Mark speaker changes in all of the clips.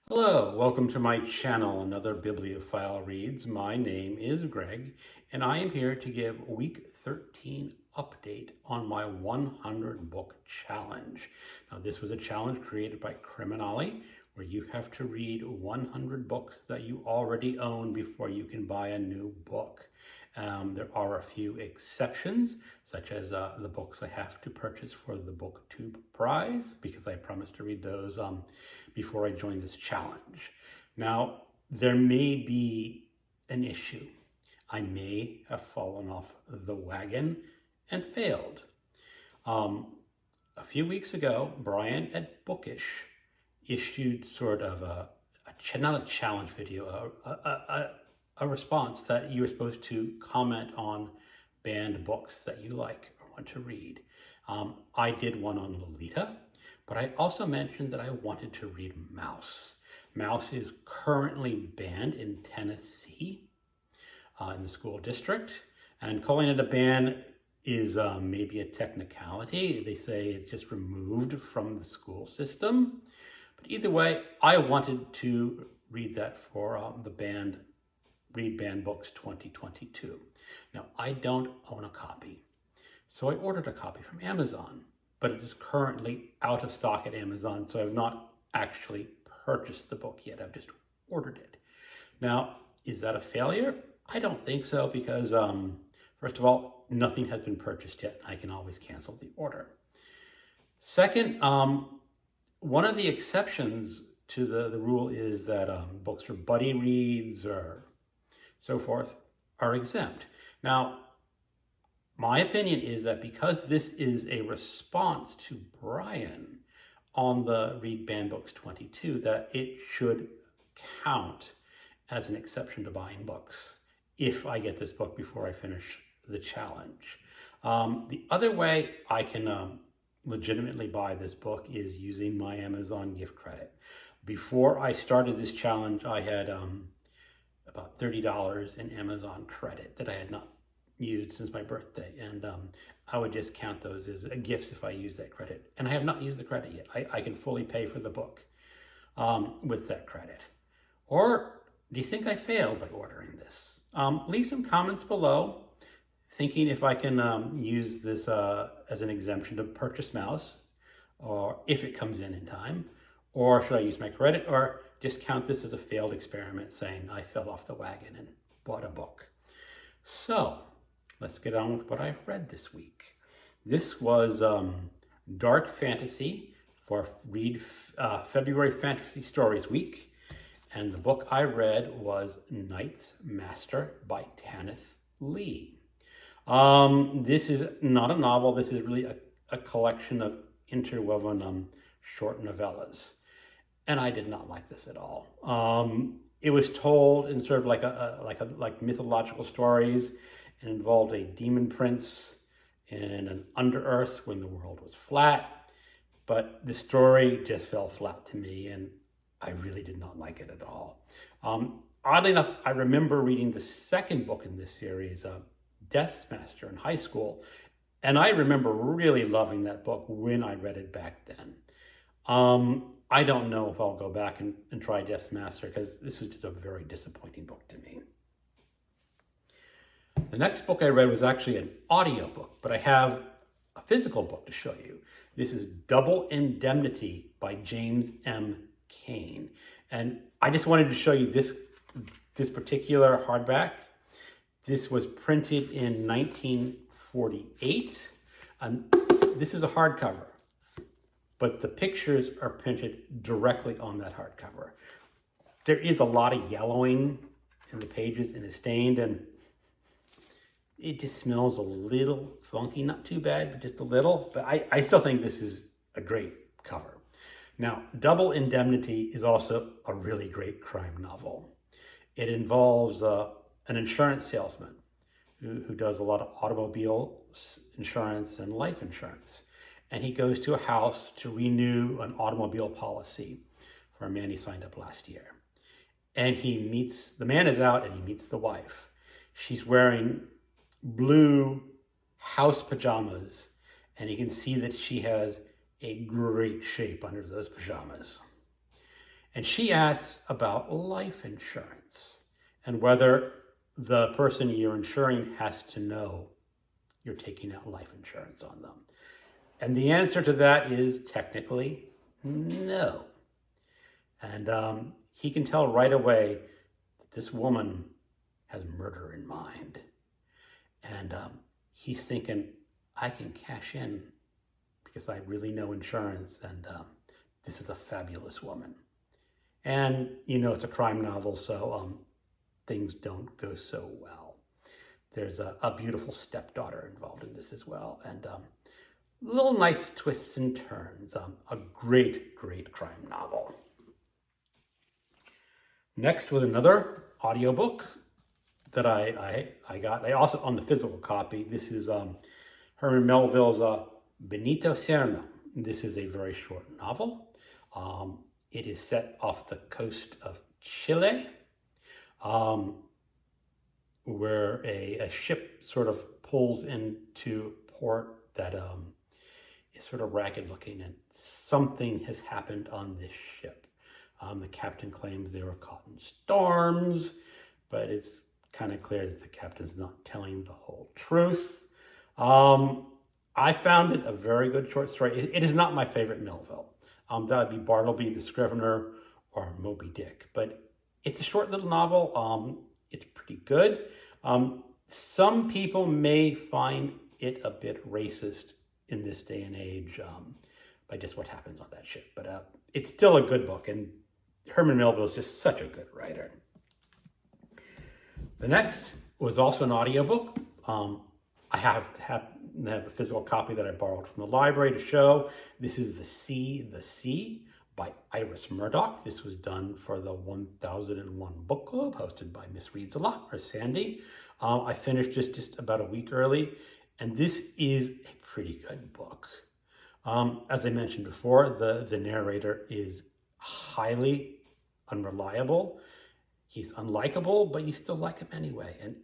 Speaker 1: Hello, welcome to my channel, Another Bibliophile Reads. My name is Greg, and I am here to give week 13 update on my 100 book challenge. Now, this was a challenge created by Criminale, where you have to read 100 books that you already own before you can buy a new book. There are a few exceptions, such as the books I have to purchase for the BookTube prize, because I promised to read those before I join this challenge. Now, there may be an issue. I may have fallen off the wagon and failed. A few weeks ago, Brian at Bookish issued sort of not a challenge video, a response that you were supposed to comment on banned books that you like or want to read. I did one on Lolita, but I also mentioned that I wanted to read Mouse. Mouse is currently banned in Tennessee in the school district, and calling it a ban is maybe a technicality. They say it's just removed from the school system. But either way, I wanted to read that for the Read Banned Books 2022. Now, I don't own a copy, so I ordered a copy from Amazon, but it is currently out of stock at Amazon, so I've not actually purchased the book yet. I've just ordered it. Now, is that a failure? I don't think so, because first of all, nothing has been purchased yet. I can always cancel the order. Second, one of the exceptions to the rule is that books for buddy reads or so forth are exempt. Now, my opinion is that because this is a response to Brian on the Read Banned Books 22, that it should count as an exception to buying books if I get this book before I finish the challenge. The other way I can legitimately buy this book is using my Amazon gift credit. Before I started this challenge, I had about $30 in Amazon credit that I had not used since my birthday, and I would just count those as gifts if I use that credit. And I have not used the credit yet. I can fully pay for the book with that credit. Or do you think I failed by ordering this? Leave some comments below, thinking if I can use this as an exemption to purchase Mouse, or if it comes in time, or should I use my credit, or just count this as a failed experiment, saying I fell off the wagon and bought a book. So let's get on with what I've read this week. This was Dark Fantasy for February Fantasy Stories Week. And the book I read was Knight's Master by Tanith Lee. This is not a novel. This is really a collection of interwoven short novellas. And I did not like this at all. It was told in sort of like mythological stories. It involved a demon prince in an under-earth when the world was flat. But the story just fell flat to me, and I really did not like it at all. Oddly enough, I remember reading the second book in this series, Death's Master, in high school. And I remember really loving that book when I read it back then. I don't know if I'll go back and try Death's Master, because this was just a very disappointing book to me. The next book I read was actually an audiobook, but I have a physical book to show you. This is Double Indemnity by James M. Cain. And I just wanted to show you this particular hardback. This was printed in 1948. And this is a hardcover, but the pictures are printed directly on that hardcover. There is a lot of yellowing in the pages, and it's stained, and it just smells a little funky. Not too bad, but just a little. But I still think this is a great cover. Now, Double Indemnity is also a really great crime novel. It involves an insurance salesman who does a lot of automobile insurance and life insurance. And he goes to a house to renew an automobile policy for a man he signed up last year. And the man is out and he meets the wife. She's wearing blue house pajamas, and you can see that she has a great shape under those pajamas. And she asks about life insurance and whether the person you're insuring has to know you're taking out life insurance on them. And the answer to that is technically no. And he can tell right away that this woman has murder in mind. And he's thinking, I can cash in because I really know insurance, and this is a fabulous woman. And, it's a crime novel, so things don't go so well. There's a beautiful stepdaughter involved in this as well, and little nice twists and turns. A great, great crime novel. Next was another audiobook that I got. I also on the physical copy. This is Herman Melville's Benito, Cereno. This is a very short novel. It is set off the coast of Chile, where a ship sort of pulls into port that is sort of ragged looking, and something has happened on this ship. The captain claims they were caught in storms, but it's kind of clear that the captain's not telling the whole truth. I found it a very good short story. It is not my favorite Melville. That would be Bartleby the Scrivener or Moby Dick. But it's a short little novel. It's pretty good. Some people may find it a bit racist in this day and age by just what happens on that ship. But it's still a good book, and Herman Melville is just such a good writer. The next was also an audiobook. I have to have a physical copy that I borrowed from the library to show. This is The Sea by Iris Murdock. This was done for the 1001 Book Club, hosted by Miss Reads a Lot, or Sandy. I finished this just about a week early, and this is a pretty good book. As I mentioned before, the narrator is highly unreliable. He's unlikable, but you still like him anyway. And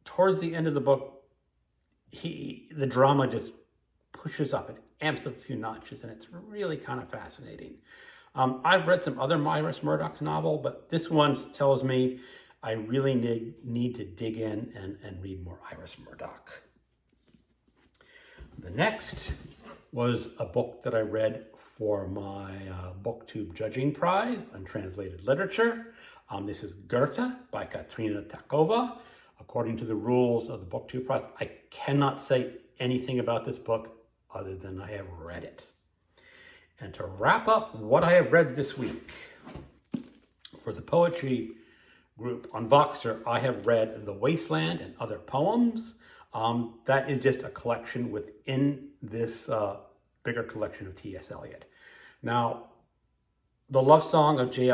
Speaker 1: towards the end of the book, the drama just pushes up. It amps up a few notches, and it's really kind of fascinating. I've read some other Iris Murdock novel, but this one tells me I really need to dig in and read more Iris Murdock. The next was a book that I read for my BookTube Judging Prize on Translated Literature. This is Gerta by Katerina Tuckova. According to the rules of the BookTube Prize, I cannot say anything about this book other than I have read it. And to wrap up what I have read this week, for the poetry group on Voxer, I have read The Wasteland and Other Poems. That is just a collection within this bigger collection of T.S. Eliot. Now, the love song of J.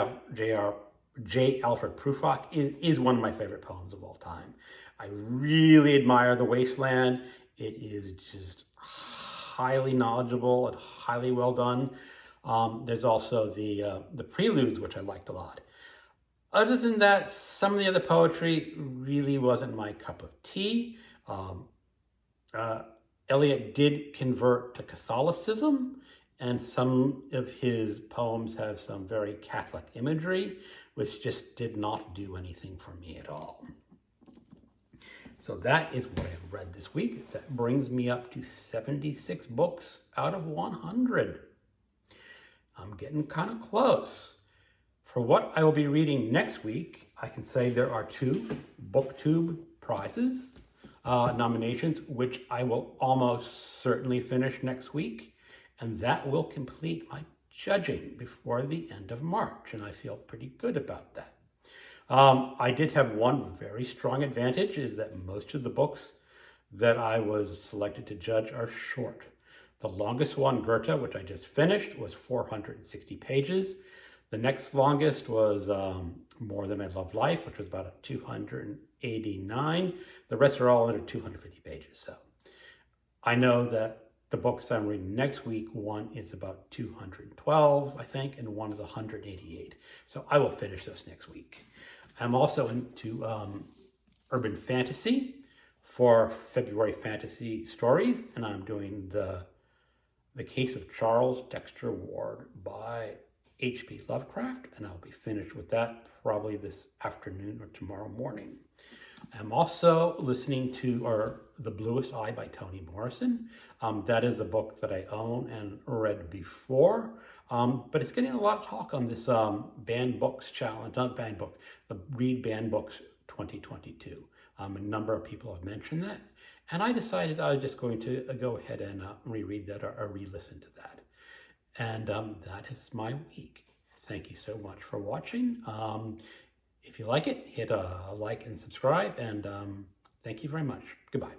Speaker 1: Alfred Prufrock is one of my favorite poems of all time. I really admire The Wasteland. It is just highly knowledgeable and highly well done. There's also the preludes, which I liked a lot. Other than that, some of the other poetry really wasn't my cup of tea. Eliot did convert to Catholicism, and some of his poems have some very Catholic imagery, which just did not do anything for me at all. So that is what I've read this week. That brings me up to 76 books out of 100. I'm getting kind of close. For what I will be reading next week, I can say there are 2 BookTube prizes, nominations, which I will almost certainly finish next week. And that will complete my judging before the end of March, and I feel pretty good about that. I did have one very strong advantage, is that most of the books that I was selected to judge are short. The longest one, Gerta, which I just finished, was 460 pages. The next longest was More Than I Love Life, which was about 289. The rest are all under 250 pages. So I know that the books I'm reading next week, one is about 212, I think, and one is 188. So I will finish those next week. I'm also into urban fantasy for February fantasy stories, and I'm doing the Case of Charles Dexter Ward by H.P. Lovecraft, and I'll be finished with that probably this afternoon or tomorrow morning. I'm also listening to The Bluest Eye by Toni Morrison. That is a book that I own and read before, but it's getting a lot of talk on this Banned Books Challenge, not Banned Books, the Read Banned Books 2022. A number of people have mentioned that, and I decided I was just going to go ahead and reread that or re-listen to that. And that is my week. Thank you so much for watching. If you like it, hit a like and subscribe, and thank you very much. Goodbye.